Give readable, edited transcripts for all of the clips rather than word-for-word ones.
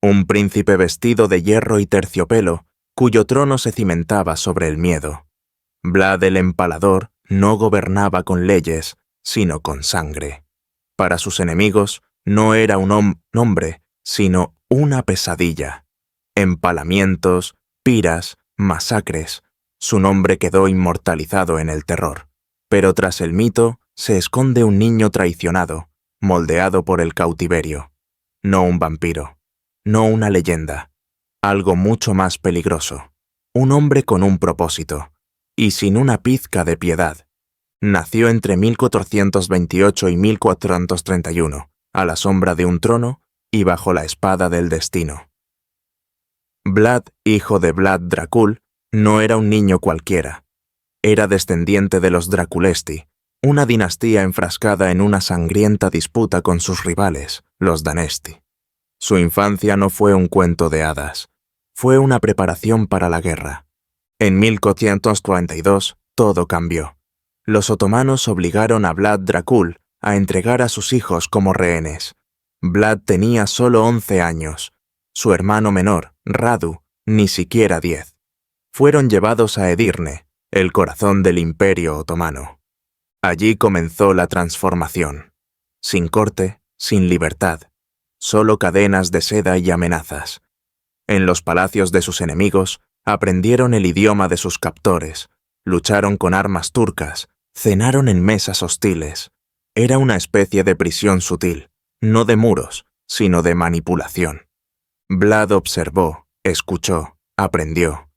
un príncipe vestido de hierro y terciopelo, cuyo trono se cimentaba sobre el miedo. Vlad el Empalador no gobernaba con leyes, sino con sangre. Para sus enemigos no era un hombre, sino una pesadilla. Empalamientos, piras, masacres. Su nombre quedó inmortalizado en el terror. Pero tras el mito se esconde un niño traicionado, moldeado por el cautiverio. No un vampiro, no una leyenda. Algo mucho más peligroso. Un hombre con un propósito, y sin una pizca de piedad. Nació entre 1428 y 1431, a la sombra de un trono y bajo la espada del destino. Vlad, hijo de Vlad Dracul, no era un niño cualquiera. Era descendiente de los Draculesti, una dinastía enfrascada en una sangrienta disputa con sus rivales, los Danesti. Su infancia no fue un cuento de hadas, fue una preparación para la guerra. En 1442 todo cambió. Los otomanos obligaron a Vlad Dracul a entregar a sus hijos como rehenes. Vlad tenía solo 11 años. Su hermano menor, Radu, ni siquiera 10. Fueron llevados a Edirne, el corazón del Imperio Otomano. Allí comenzó la transformación. Sin corte, sin libertad, solo cadenas de seda y amenazas. En los palacios de sus enemigos aprendieron el idioma de sus captores, lucharon con armas turcas, cenaron en mesas hostiles. Era una especie de prisión sutil, no de muros, sino de manipulación. Vlad observó, escuchó, aprendió.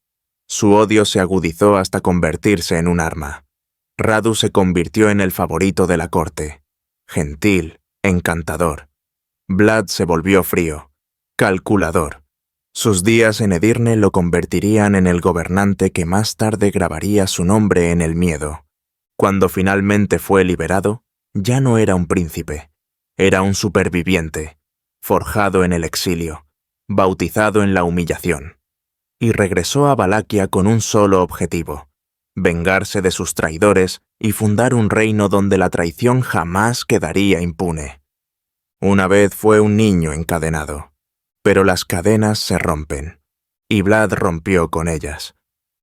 Su odio se agudizó hasta convertirse en un arma. Radu se convirtió en el favorito de la corte. Gentil, encantador. Vlad se volvió frío, calculador. Sus días en Edirne lo convertirían en el gobernante que más tarde grabaría su nombre en el miedo. Cuando finalmente fue liberado, ya no era un príncipe, era un superviviente, forjado en el exilio, bautizado en la humillación. Y regresó a Valaquia con un solo objetivo: vengarse de sus traidores y fundar un reino donde la traición jamás quedaría impune. Una vez fue un niño encadenado. Pero las cadenas se rompen, y Vlad rompió con ellas.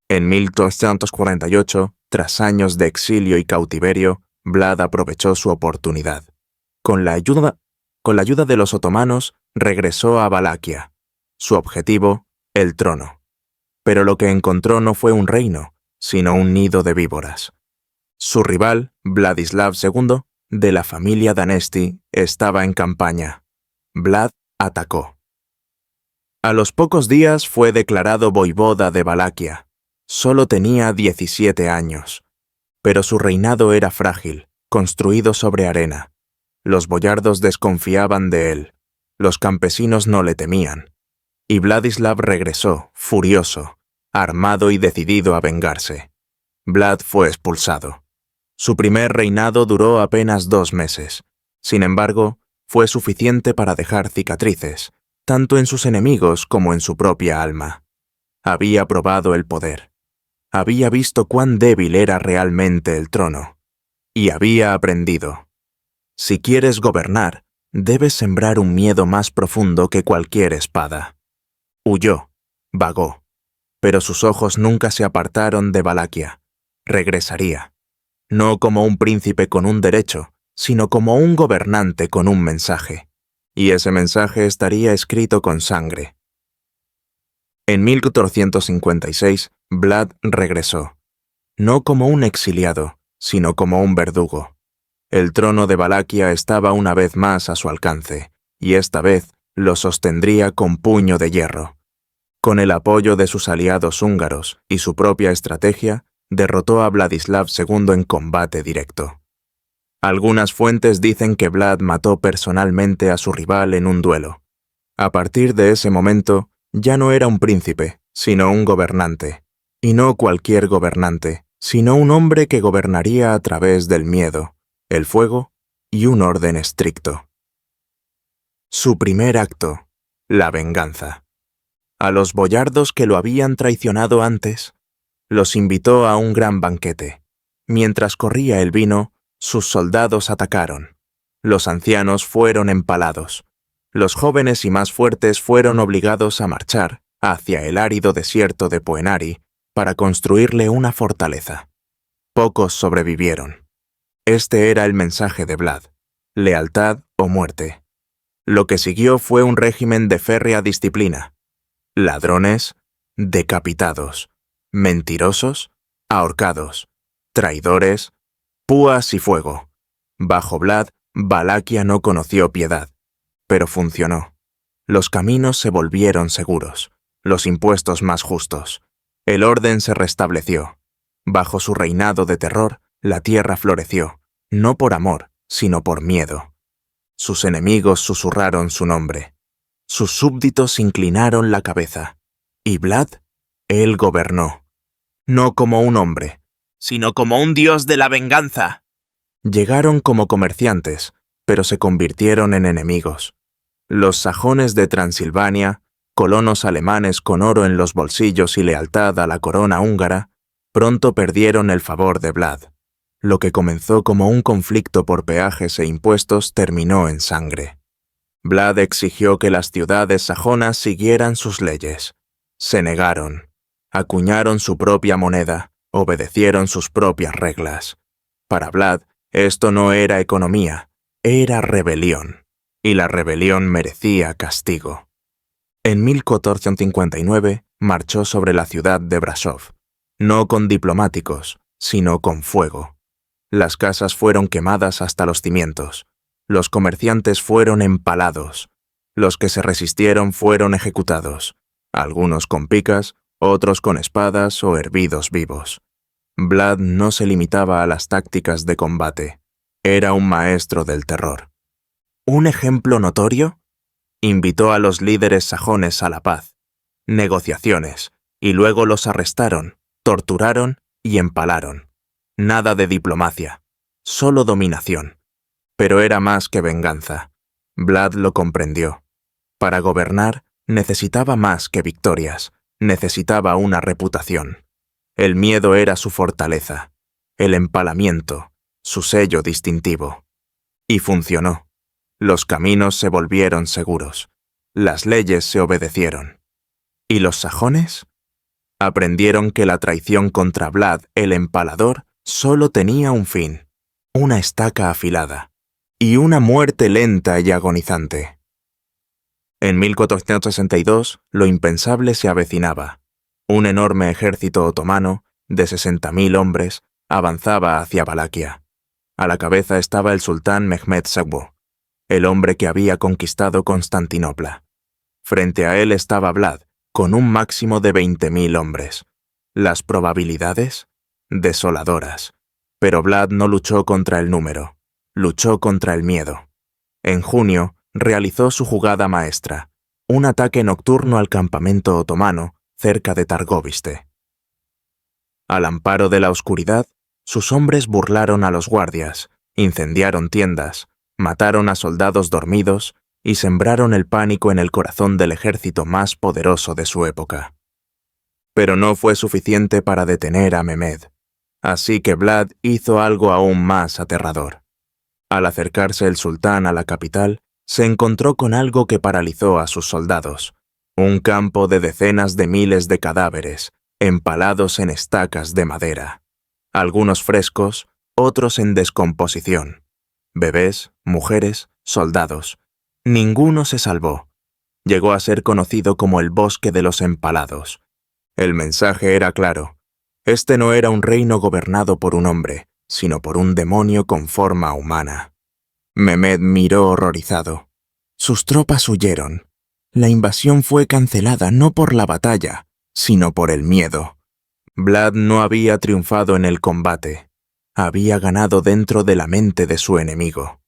En 1248, tras años de exilio y cautiverio, Vlad aprovechó su oportunidad. Con la ayuda de los otomanos, regresó a Valaquia. Su objetivo, el trono. Pero lo que encontró no fue un reino, sino un nido de víboras. Su rival, Vladislav II, de la familia Danesti, estaba en campaña. Vlad atacó. A los pocos días fue declarado voivoda de Valaquia. Solo tenía 17 años. Pero su reinado era frágil, construido sobre arena. Los boyardos desconfiaban de él. Los campesinos no le temían. Y Vladislav regresó, furioso, armado y decidido a vengarse. Vlad fue expulsado. Su primer reinado duró apenas 2 meses. Sin embargo, fue suficiente para dejar cicatrices, tanto en sus enemigos como en su propia alma. Había probado el poder. Había visto cuán débil era realmente el trono. Y había aprendido. Si quieres gobernar, debes sembrar un miedo más profundo que cualquier espada. Huyó, vagó, pero sus ojos nunca se apartaron de Valaquia. Regresaría. No como un príncipe con un derecho, sino como un gobernante con un mensaje. Y ese mensaje estaría escrito con sangre. En 1456, Vlad regresó, no como un exiliado, sino como un verdugo. El trono de Valaquia estaba una vez más a su alcance, y esta vez lo sostendría con puño de hierro. Con el apoyo de sus aliados húngaros y su propia estrategia, derrotó a Vladislav II en combate directo. Algunas fuentes dicen que Vlad mató personalmente a su rival en un duelo. A partir de ese momento, ya no era un príncipe, sino un gobernante. Y no cualquier gobernante, sino un hombre que gobernaría a través del miedo, el fuego y un orden estricto. Su primer acto, la venganza. A los boyardos que lo habían traicionado antes, los invitó a un gran banquete. Mientras corría el vino, sus soldados atacaron. Los ancianos fueron empalados. Los jóvenes y más fuertes fueron obligados a marchar hacia el árido desierto de Poenari para construirle una fortaleza. Pocos sobrevivieron. Este era el mensaje de Vlad: lealtad o muerte. Lo que siguió fue un régimen de férrea disciplina. Ladrones, decapitados. Mentirosos, ahorcados. Traidores, púas y fuego. Bajo Vlad, Valaquia no conoció piedad. Pero funcionó. Los caminos se volvieron seguros, los impuestos más justos. El orden se restableció. Bajo su reinado de terror, la tierra floreció, no por amor, sino por miedo. Sus enemigos susurraron su nombre. Sus súbditos inclinaron la cabeza. Y Vlad, él gobernó. No como un hombre, sino como un dios de la venganza. Llegaron como comerciantes, pero se convirtieron en enemigos. Los sajones de Transilvania, colonos alemanes con oro en los bolsillos y lealtad a la corona húngara, pronto perdieron el favor de Vlad. Lo que comenzó como un conflicto por peajes e impuestos terminó en sangre. Vlad exigió que las ciudades sajonas siguieran sus leyes. Se negaron. Acuñaron su propia moneda, obedecieron sus propias reglas. Para Vlad, esto no era economía, era rebelión. Y la rebelión merecía castigo. En 1459 marchó sobre la ciudad de Brasov, no con diplomáticos, sino con fuego. Las casas fueron quemadas hasta los cimientos, los comerciantes fueron empalados, los que se resistieron fueron ejecutados, algunos con picas, otros con espadas o hervidos vivos. Vlad no se limitaba a las tácticas de combate, era un maestro del terror. ¿Un ejemplo notorio? Invitó a los líderes sajones a la paz, negociaciones, y luego los arrestaron, torturaron y empalaron. Nada de diplomacia, solo dominación. Pero era más que venganza. Vlad lo comprendió. Para gobernar, necesitaba más que victorias, necesitaba una reputación. El miedo era su fortaleza, el empalamiento, su sello distintivo. Y funcionó. Los caminos se volvieron seguros, las leyes se obedecieron. ¿Y los sajones? Aprendieron que la traición contra Vlad el Empalador solo tenía un fin, una estaca afilada, y una muerte lenta y agonizante. En 1462, lo impensable se avecinaba. Un enorme ejército otomano, de 60.000 hombres, avanzaba hacia Valaquia. A la cabeza estaba el sultán Mehmed Shahbuz, el hombre que había conquistado Constantinopla. Frente a él estaba Vlad, con un máximo de 20.000 hombres. Las probabilidades, desoladoras. Pero Vlad no luchó contra el número, luchó contra el miedo. En junio, realizó su jugada maestra, un ataque nocturno al campamento otomano cerca de Targoviste. Al amparo de la oscuridad, sus hombres burlaron a los guardias, incendiaron tiendas, mataron a soldados dormidos y sembraron el pánico en el corazón del ejército más poderoso de su época. Pero no fue suficiente para detener a Mehmed, así que Vlad hizo algo aún más aterrador. Al acercarse el sultán a la capital, se encontró con algo que paralizó a sus soldados, un campo de decenas de miles de cadáveres, empalados en estacas de madera, algunos frescos, otros en descomposición. Bebés, mujeres, soldados. Ninguno se salvó. Llegó a ser conocido como el Bosque de los Empalados. El mensaje era claro. Este no era un reino gobernado por un hombre, sino por un demonio con forma humana. Mehmed miró horrorizado. Sus tropas huyeron. La invasión fue cancelada no por la batalla, sino por el miedo. Vlad no había triunfado en el combate. Había ganado dentro de la mente de su enemigo.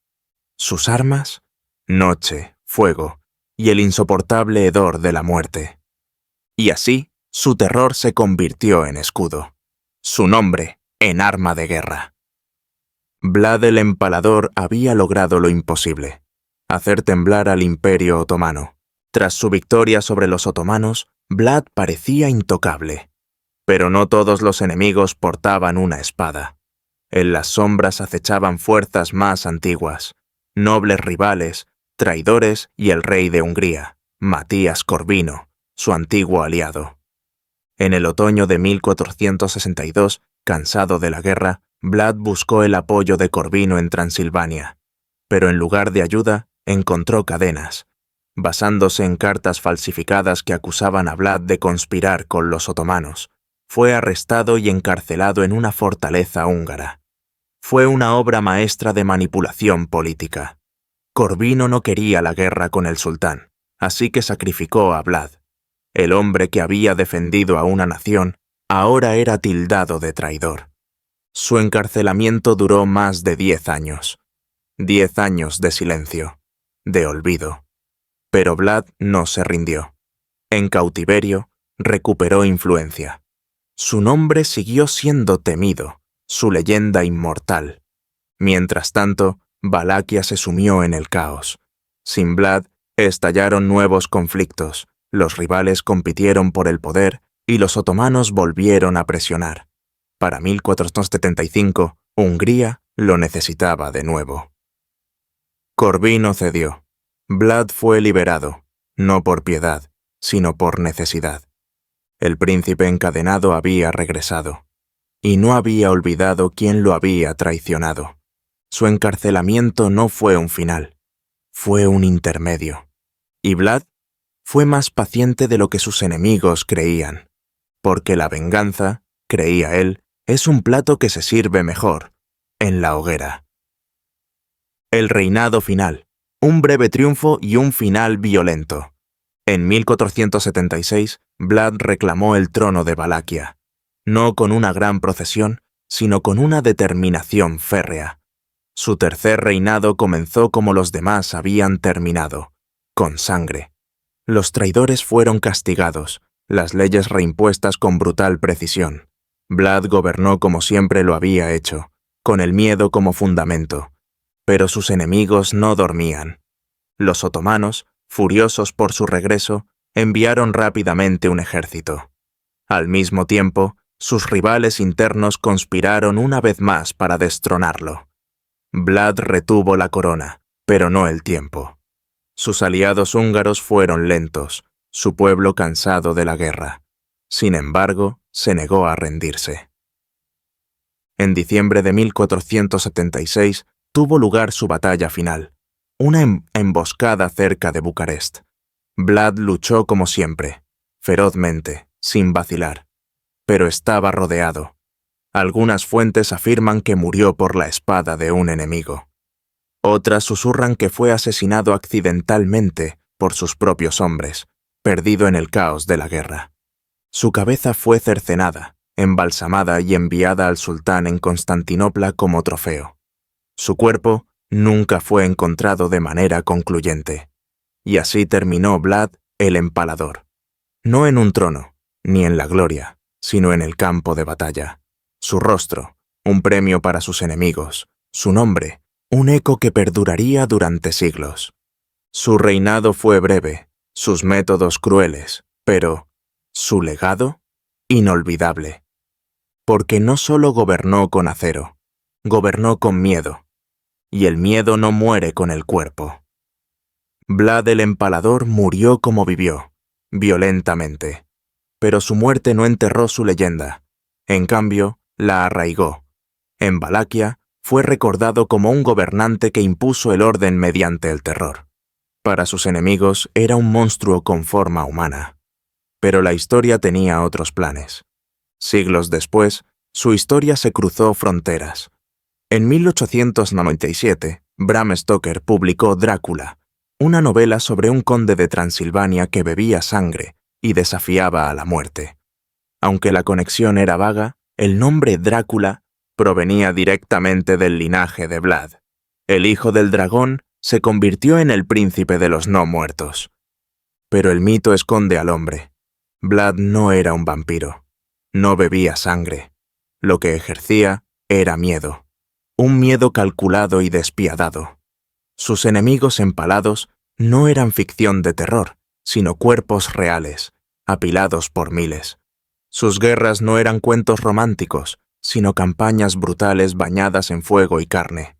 Sus armas, noche, fuego y el insoportable hedor de la muerte. Y así, su terror se convirtió en escudo, su nombre en arma de guerra. Vlad el Empalador había logrado lo imposible, hacer temblar al Imperio Otomano. Tras su victoria sobre los otomanos, Vlad parecía intocable. Pero no todos los enemigos portaban una espada. En las sombras acechaban fuerzas más antiguas, nobles rivales, traidores y el rey de Hungría, Matías Corvino, su antiguo aliado. En el otoño de 1462, cansado de la guerra, Vlad buscó el apoyo de Corvino en Transilvania, pero en lugar de ayuda, encontró cadenas. Basándose en cartas falsificadas que acusaban a Vlad de conspirar con los otomanos, fue arrestado y encarcelado en una fortaleza húngara. Fue una obra maestra de manipulación política. Corvino no quería la guerra con el sultán, así que sacrificó a Vlad. El hombre que había defendido a una nación, ahora era tildado de traidor. Su encarcelamiento duró más de 10 años. 10 años de silencio, de olvido. Pero Vlad no se rindió. En cautiverio, recuperó influencia. Su nombre siguió siendo temido, su leyenda inmortal. Mientras tanto, Valaquia se sumió en el caos. Sin Vlad, estallaron nuevos conflictos, los rivales compitieron por el poder y los otomanos volvieron a presionar. Para 1475, Hungría lo necesitaba de nuevo. Corvino cedió. Vlad fue liberado, no por piedad, sino por necesidad. El príncipe encadenado había regresado, y no había olvidado quién lo había traicionado. Su encarcelamiento no fue un final, fue un intermedio. Y Vlad fue más paciente de lo que sus enemigos creían, porque la venganza, creía él, es un plato que se sirve mejor, en la hoguera. El reinado final, un breve triunfo y un final violento. En 1476, Vlad reclamó el trono de Valaquia, no con una gran procesión, sino con una determinación férrea. Su tercer reinado comenzó como los demás habían terminado, con sangre. Los traidores fueron castigados, las leyes reimpuestas con brutal precisión. Vlad gobernó como siempre lo había hecho, con el miedo como fundamento. Pero sus enemigos no dormían. Los otomanos, furiosos por su regreso, enviaron rápidamente un ejército. Al mismo tiempo, sus rivales internos conspiraron una vez más para destronarlo. Vlad retuvo la corona, pero no el tiempo. Sus aliados húngaros fueron lentos, su pueblo cansado de la guerra. Sin embargo, se negó a rendirse. En diciembre de 1476 tuvo lugar su batalla final, una emboscada cerca de Bucarest. Vlad luchó como siempre, ferozmente, sin vacilar, pero estaba rodeado. Algunas fuentes afirman que murió por la espada de un enemigo. Otras susurran que fue asesinado accidentalmente por sus propios hombres, perdido en el caos de la guerra. Su cabeza fue cercenada, embalsamada y enviada al sultán en Constantinopla como trofeo. Su cuerpo nunca fue encontrado de manera concluyente. Y así terminó Vlad el Empalador. No en un trono, ni en la gloria, sino en el campo de batalla. Su rostro, un premio para sus enemigos. Su nombre, un eco que perduraría durante siglos. Su reinado fue breve, sus métodos crueles, pero su legado, inolvidable. Porque no solo gobernó con acero, gobernó con miedo. Y el miedo no muere con el cuerpo. Vlad el Empalador murió como vivió, violentamente. Pero su muerte no enterró su leyenda. En cambio, la arraigó. En Valaquia fue recordado como un gobernante que impuso el orden mediante el terror. Para sus enemigos era un monstruo con forma humana. Pero la historia tenía otros planes. Siglos después, su historia se cruzó fronteras. En 1897, Bram Stoker publicó Drácula, una novela sobre un conde de Transilvania que bebía sangre y desafiaba a la muerte. Aunque la conexión era vaga, el nombre Drácula provenía directamente del linaje de Vlad. El hijo del dragón se convirtió en el príncipe de los no muertos. Pero el mito esconde al hombre. Vlad no era un vampiro. No bebía sangre. Lo que ejercía era miedo. Un miedo calculado y despiadado. Sus enemigos empalados no eran ficción de terror, sino cuerpos reales, apilados por miles. Sus guerras no eran cuentos románticos, sino campañas brutales bañadas en fuego y carne.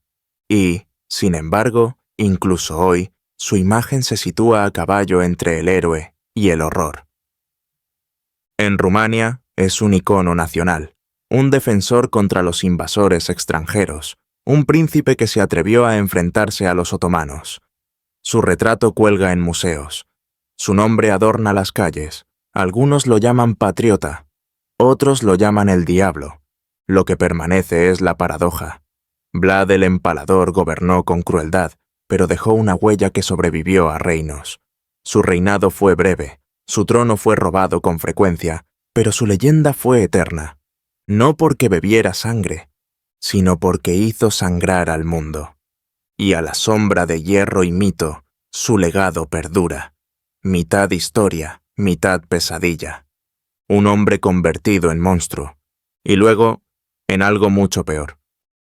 Y, sin embargo, incluso hoy, su imagen se sitúa a caballo entre el héroe y el horror. En Rumania es un icono nacional, un defensor contra los invasores extranjeros, un príncipe que se atrevió a enfrentarse a los otomanos. Su retrato cuelga en museos. Su nombre adorna las calles. Algunos lo llaman patriota, otros lo llaman el diablo. Lo que permanece es la paradoja. Vlad el Empalador gobernó con crueldad, pero dejó una huella que sobrevivió a reinos. Su reinado fue breve, su trono fue robado con frecuencia, pero su leyenda fue eterna. No porque bebiera sangre, sino porque hizo sangrar al mundo. Y a la sombra de hierro y mito, su legado perdura. Mitad historia, mitad pesadilla. Un hombre convertido en monstruo, y luego en algo mucho peor.